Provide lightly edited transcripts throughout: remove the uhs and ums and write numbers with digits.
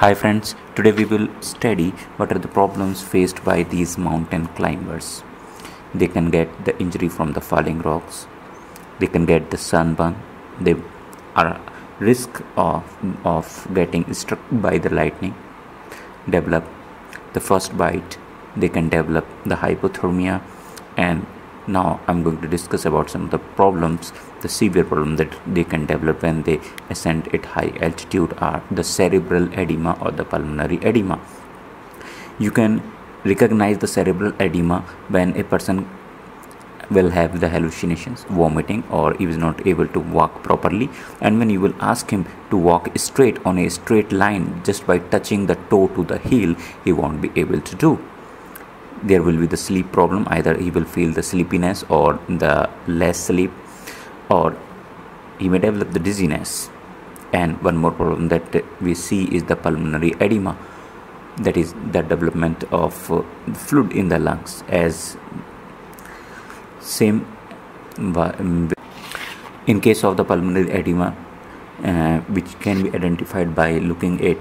Hi friends, today we will study what are the problems faced by these mountain climbers. They can get the injury from the falling rocks, they can get the sunburn, they are risk of getting struck by the lightning, develop the frostbite, they can develop the hypothermia, and now I'm going to discuss about some of the problems, the severe problem that they can develop when they ascend at high altitude are the cerebral edema or the pulmonary edema. You can recognize the cerebral edema when a person will have the hallucinations, vomiting, or he is not able to walk properly, and when you will ask him to walk straight on a straight line just by touching the toe to the heel, he won't be able to do. There will be the sleep problem, either he will feel the sleepiness or the less sleep, or he may develop the dizziness. And one more problem that we see is the pulmonary edema, that is the development of fluid in the lungs. As same in case of the pulmonary edema, which can be identified by looking at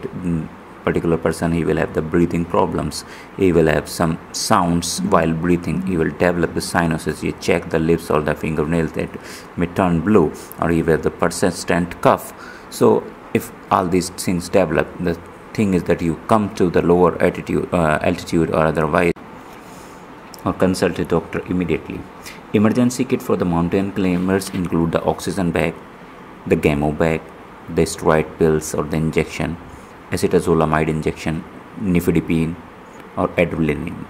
particular person, he will have the breathing problems, he will have some sounds while breathing, he will develop the sinuses, you check the lips or the fingernails that may turn blue, or he will have the persistent cough. So if all these things develop, the thing is that you come to the lower altitude or otherwise, or consult a doctor immediately. Emergency kit for the mountain climbers include the oxygen bag, the gamo bag, the steroid pills or the injection, acetazolamide injection, nifedipine or adrenaline.